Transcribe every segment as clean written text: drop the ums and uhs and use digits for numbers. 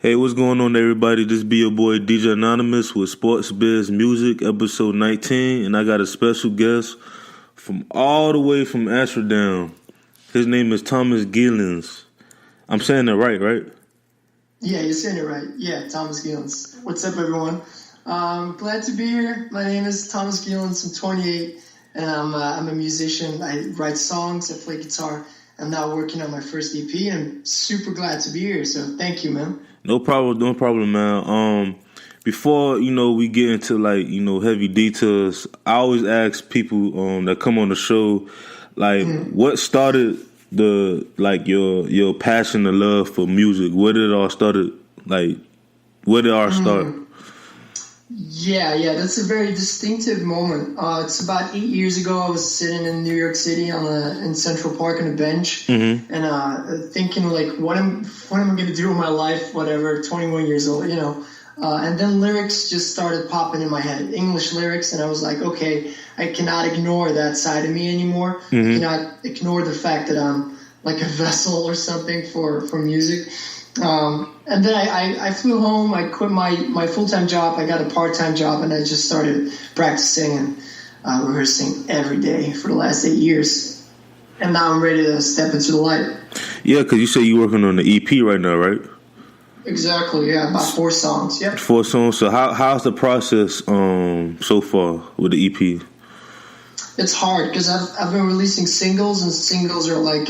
Hey, what's going on, everybody? This be your boy DJ Anonymous with sportsbizmusic, episode 19, and I got a special guest from all the way from Amsterdam. His name is Thomas Geelens. I'm saying that right? Yeah, you're saying it right. Yeah, Thomas Geelens. What's up, everyone? Glad to be here. My name is Thomas Geelens. I'm 28, and I'm a musician. I write songs, I play guitar. I'm now working on my first EP, and I'm super glad to be here. So thank you, man. No problem, man. Before we get into heavy details, I always ask people that come on the show, what started your passion and love for music? Where did it all started? Where did it all start? Yeah, that's a very distinctive moment. It's about 8 years ago. I was sitting in New York City in Central Park on a bench, and thinking what am I going to do with my life? Whatever. 21 years old, and then lyrics just started popping in my head, English lyrics, and I was like, okay, I cannot ignore that side of me anymore. I cannot ignore the fact that I'm like a vessel or something for music. And then I flew home. I quit my full-time job. I got a part-time job, and I just started practicing and rehearsing every day for the last 8 years. And now I'm ready to step into the light. Yeah, because you say you're working on the EP right now, right? Exactly, yeah, about 4 songs. Yep. 4 songs. So how's the process so far with the EP? It's hard because I've been releasing singles, and singles are like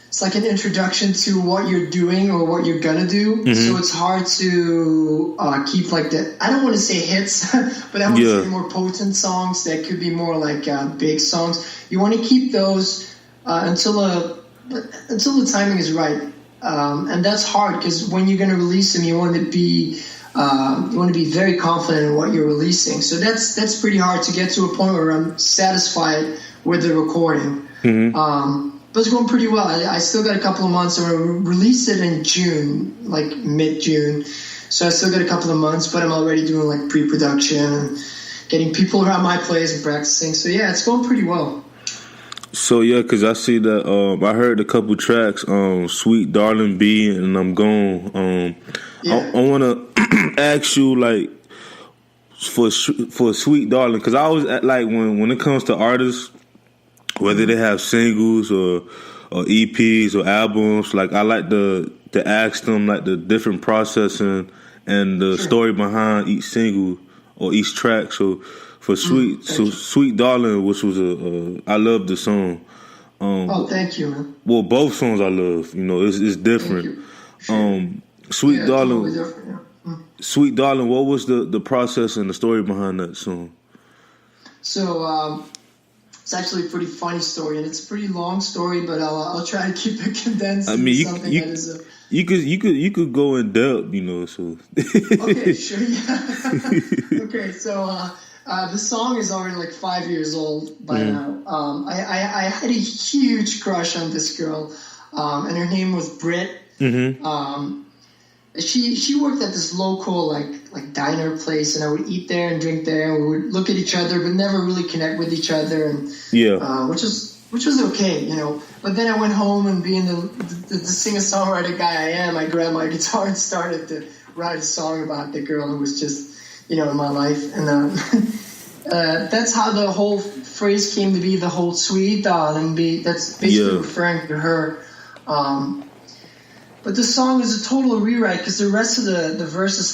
it's like an introduction to what you're doing or what you're gonna do. So it's hard to keep like I don't want to say hits, but I want to say more potent songs that could be more like big songs. You want to keep those until the timing is right, and that's hard because when you're gonna release them, you want to be very confident in what you're releasing. So that's pretty hard to get to a point where I'm satisfied with the recording. But it's going pretty well. I still got a couple of months. I'm going to release it in June, like mid-June. So I still got a couple of months, but I'm already doing like pre-production and getting people around my place and practicing. So yeah, it's going pretty well. So yeah, because I see that I heard a couple tracks, Sweet Darling B and I'm Gone. I want to ask you for Sweet Darling, because I always when it comes to artists, whether they have singles or EPs or albums, I like to ask them the different processing and the story behind each single or each track. So for Sweet Darling, which was I love the song. Thank you, man. Well, both songs I love. It's different. Sweet Darling. Totally different, yeah. Sweet Darling. What was the process and the story behind that song? So. It's actually a pretty funny story, and it's a pretty long story, but I'll try to keep it condensed. I mean, you could go in depth, So okay, sure, yeah. Okay, so the song is already 5 years old by now. I had a huge crush on this girl, and her name was Britt. She worked at this local like diner place, and I would eat there and drink there, and we would look at each other but never really connect with each other, and which was okay, But then I went home, and being the singer-songwriter guy I am, I grabbed my guitar and started to write a song about the girl who was just in my life, and that's how the whole phrase came to be, the whole Sweet Darling B. That's basically referring to her. But the song is a total rewrite because the rest of the verse is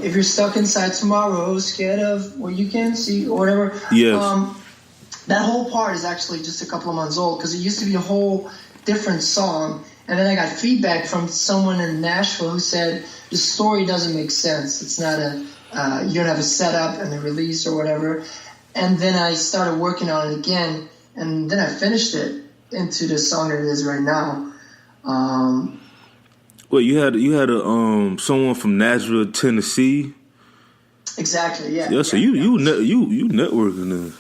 if you're stuck inside tomorrow, scared of what you can't see, or whatever. Yes. That whole part is actually just a couple of months old because it used to be a whole different song. And then I got feedback from someone in Nashville who said the story doesn't make sense. It's not you don't have a setup and a release or whatever. And then I started working on it again, and then I finished it into the song that it is right now. Well, you had a someone from Nashville, Tennessee. Exactly. Yeah. Yeah. So you networking this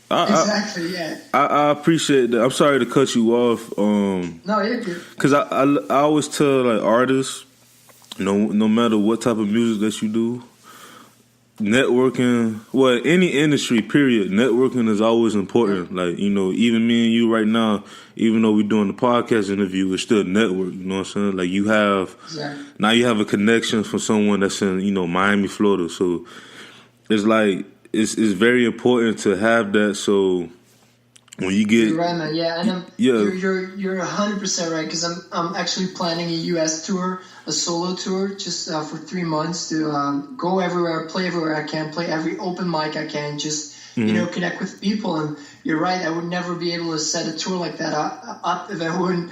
exactly. Yeah. I appreciate that. I'm sorry to cut you off. No, you're good. Because I always tell artists, no matter what type of music that you do, networking, well, any industry, period, networking is always important. Like, you know, even me and you right now, even though we're doing the podcast interview, it's still network, you know what I'm saying? Like, you have, now you have a connection from someone that's in, you know, Miami, Florida. So it's like, it's very important to have that. So when you get, you're right, man. Yeah, and you're 100% right, because I'm actually planning a U.S. tour, a solo tour, just for 3 months to go everywhere, play everywhere I can, play every open mic I can, just you know, connect with people. And you're right, I would never be able to set a tour like that up if I wouldn't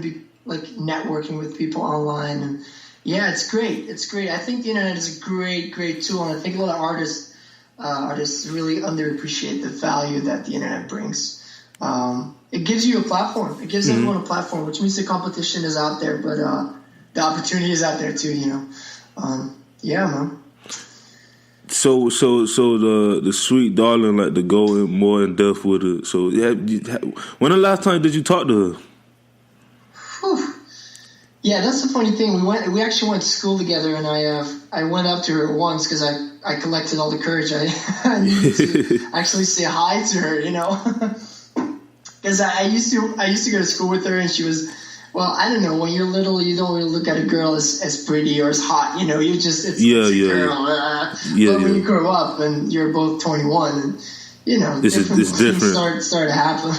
be like networking with people online. And yeah, it's great. It's great. I think the internet is a great tool, and I think a lot of artists really underappreciate the value that the internet brings. It gives you a platform. It gives everyone a platform, which means the competition is out there, but the opportunity is out there too, you know. Yeah, man. So the sweet darling, like, to go in more in depth with it. So when the last time did you talk to her? Whew. Yeah, that's the funny thing. We actually went to school together, and I went up to her once because I collected all the courage I needed to actually say hi to her, you know. Because I used to go to school with her, and she was, well, I don't know, when you're little, you don't really look at a girl as pretty or as hot, you know. You just it's a girl. But when you grow up and you're both 21, and you know, it's different. Start to happen.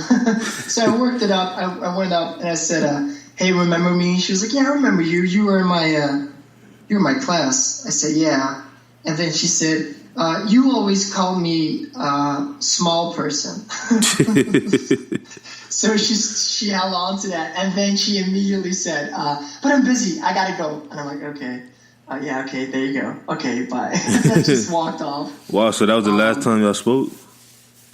So I worked it up. I went up and I said, "Hey, remember me?" She was like, "Yeah, I remember you. You were in my class." I said, "Yeah." And then she said, "You always call me small person." So she held on to that, and then she immediately said, "But I'm busy. I gotta go." And I'm like, "Okay, yeah, okay, there you go. Okay, bye." I just walked off. Wow, so that was the last time y'all spoke?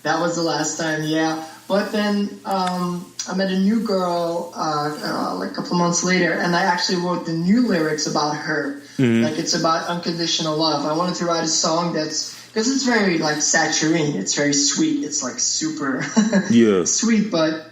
That was the last time, yeah. But then I met a new girl like a couple months later, and I actually wrote the new lyrics about her. Like, it's about unconditional love. I wanted to write a song because it's very like saccharine. It's very sweet. It's like super sweet, but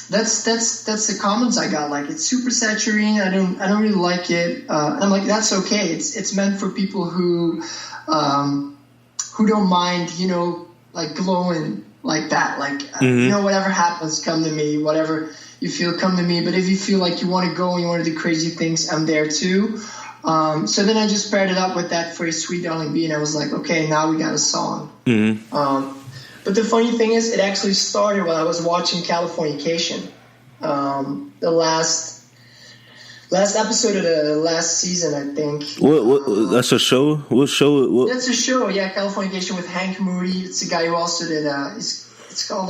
that's the comments I got. Like, it's super saccharine. I don't really like it. And I'm like, that's okay. It's meant for people who don't mind, you know, like glowing like that. Like, you know, whatever happens, come to me. Whatever you feel, come to me. But if you feel like you want to go and you want to do crazy things, I'm there too. So then I just paired it up with that phrase, "Sweet Darling B," and I was like, okay, now we got a song. But the funny thing is, it actually started when I was watching Californication, the last episode of the last season, I think. What that's a show? What show? That's a show, yeah, Californication with Hank Moody. It's a guy who also did. It's called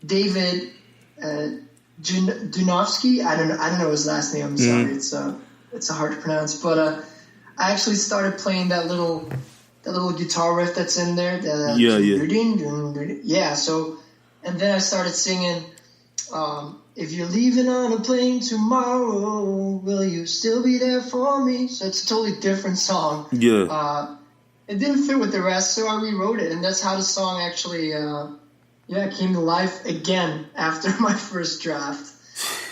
David Dunofsky. I don't know his last name. I'm sorry. It's hard to pronounce. But I actually started playing that little guitar riff that's in there. Yeah. So, and then I started singing. If you're leaving on a plane tomorrow, will you still be there for me? So it's a totally different song. Yeah. It didn't fit with the rest, so I rewrote it, and that's how the song actually, came to life again after my first draft.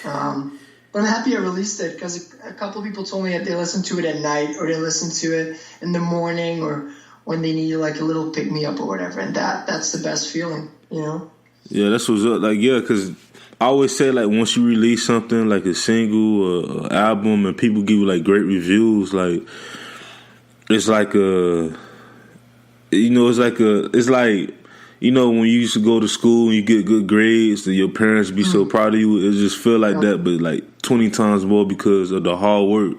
But I'm happy I released it, because a couple of people told me that they listen to it at night, or they listen to it in the morning, or when they need like a little pick me up or whatever, and that's the best feeling, you know. Yeah, that's what's up. Like, yeah, because I always say, like, once you release something like a single or an album and people give you like great reviews, like, it's like you know, when you used to go to school and you get good grades and your parents be so proud of you, it just feel like that, but like 20 times more because of the hard work,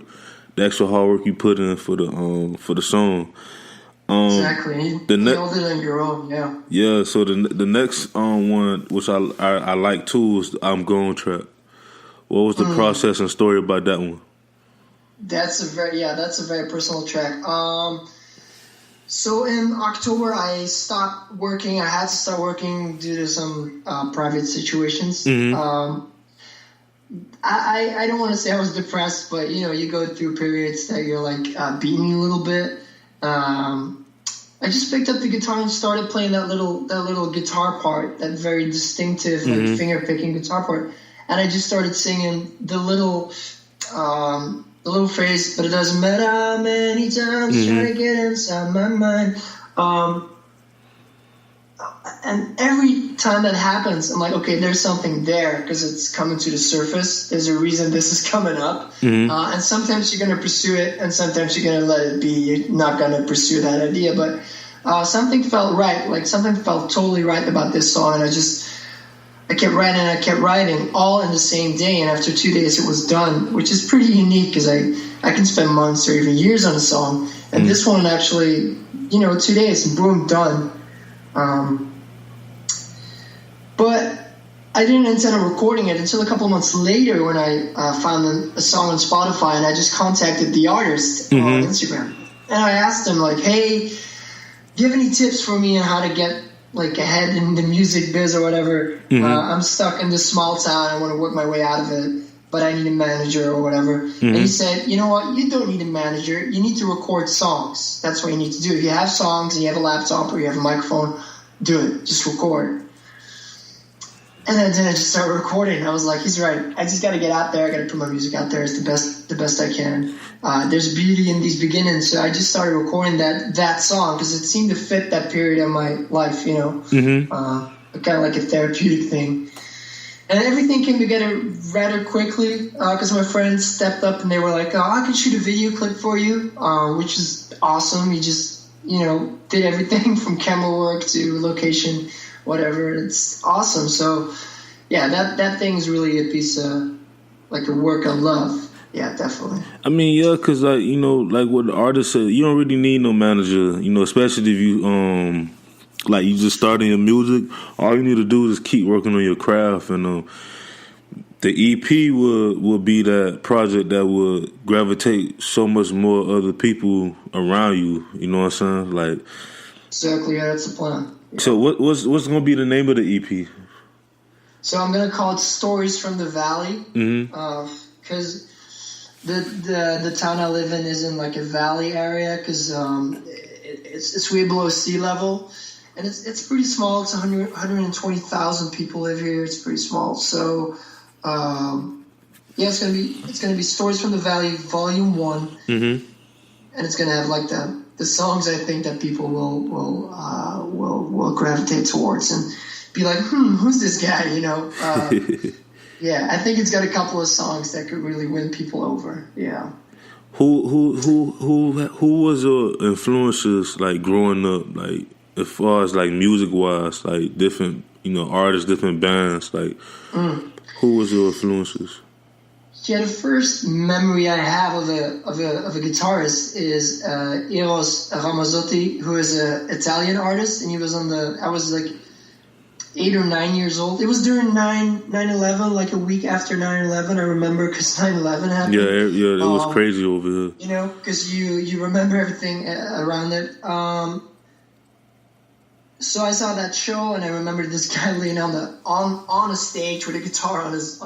the extra hard work you put in for the song. Exactly. You build it on your own, yeah. Yeah, so the next one, which I like too, is the I'm Gone track. What was the process and story about that one? That's a very personal track. So in October, I stopped working. I had to start working due to some private situations. I don't want to say I was depressed, but you know, you go through periods that you're like beating a little bit. I just picked up the guitar and started playing that little guitar part, that very distinctive like finger picking guitar part, and I just started singing the little the little phrase, but it doesn't matter how many times trying to get inside my mind. And every time that happens, I'm like, okay, there's something there because it's coming to the surface. There's a reason this is coming up. And sometimes you're going to pursue it, and sometimes you're going to let it be. You're not going to pursue that idea. But something felt right. Like something felt totally right about this song. And I kept writing all in the same day. And after 2 days, it was done, which is pretty unique because I can spend months or even years on a song. And this one actually, 2 days, and boom, done. But I didn't intend on recording it until a couple months later when I found a song on Spotify, and I just contacted the artist on Instagram. And I asked them, like, hey, do you have any tips for me on how to get like ahead in the music biz or whatever? I'm stuck in this small town. I want to work my way out of it, but I need a manager or whatever. And he said, you know what? You don't need a manager. You need to record songs. That's what you need to do. If you have songs and you have a laptop or you have a microphone, do it. Just record. And then I just started recording. I was like, he's right. I just got to get out there. I got to put my music out there as the best I can. There's beauty in these beginnings. So I just started recording that song because it seemed to fit that period of my life, kind of like a therapeutic thing. And everything came together rather quickly because my friends stepped up and they were like, oh, I can shoot a video clip for you, which is awesome. You just, did everything from camera work to location, whatever. It's awesome. So, yeah, that thing's really a piece of, like, a work I love. Yeah, definitely. I mean, yeah, because, like, like what the artist said, you don't really need no manager, especially if you, like, you just starting your music. All you need to do is keep working on your craft. And the EP would be that project that would gravitate so much more other people around you. You know what I'm saying? Like, exactly, yeah, that's the plan. So what's going to be the name of the EP? So I'm going to call it Stories from the Valley, because the town I live in is in like a valley area, because it's way below sea level, and it's pretty small. It's 120,000 people live here. It's pretty small. So it's gonna be Stories from the Valley Volume 1, and it's gonna have like the songs I think that people will gravitate towards and be like, who's this guy? Yeah, I think it's got a couple of songs that could really win people over. Yeah. Who was your influences like growing up, like as far as like music wise, like different artists, different bands, like who was your influences? Yeah, the first memory I have of a guitarist is Eros Ramazzotti, who is an Italian artist, and he was I was like 8 or 9 years old. It was during 9/11, like a week after 9/11. I remember because 9/11 happened. Yeah, it was crazy over here. Because you remember everything around it. So I saw that show, and I remember this guy laying on a stage with a guitar on his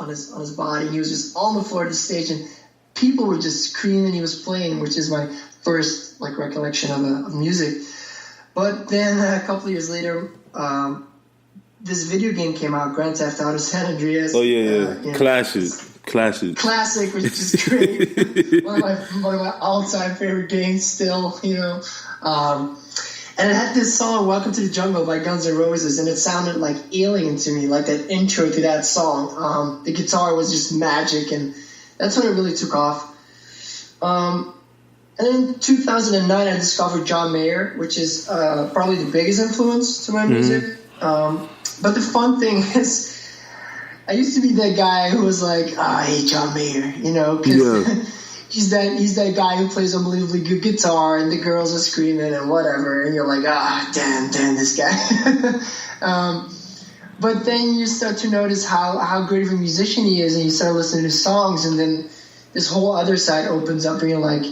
body, and he was just on the floor of the stage, and people were just screaming. He was playing, which is my first like recollection of music. But then a couple of years later, this video game came out, Grand Theft Auto San Andreas. Oh yeah. Classic, which is great. one of my all-time favorite games still. And it had this song, Welcome to the Jungle by Guns N' Roses, and it sounded like alien to me, like that intro to that song. The guitar was just magic, and that's when it really took off. And in 2009, I discovered John Mayer, which is probably the biggest influence to my music. But the fun thing is, I used to be that guy who was like, I hate John Mayer, because he's that guy who plays unbelievably good guitar and the girls are screaming and whatever, and you're like, damn this guy. But then you start to notice how great of a musician he is, and you start listening to songs, and then this whole other side opens up, and you're like,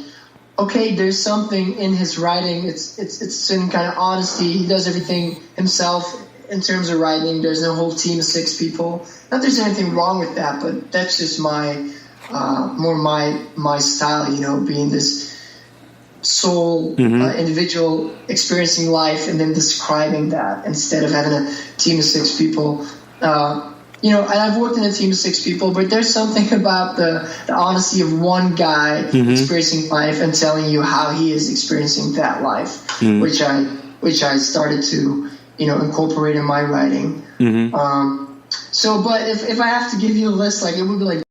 okay, there's something in his writing. It's some kind of honesty. He does everything himself in terms of writing. There's no whole team of 6 people. Not that there's anything wrong with that, but that's just my style, being this sole individual experiencing life and then describing that instead of having a team of 6 people. you know, and I've worked in a team of 6 people, but there's something about the honesty of one guy experiencing life and telling you how he is experiencing that life, which I started to, you know, incorporate in my writing. So, but if I have to give you a list, like, it would be like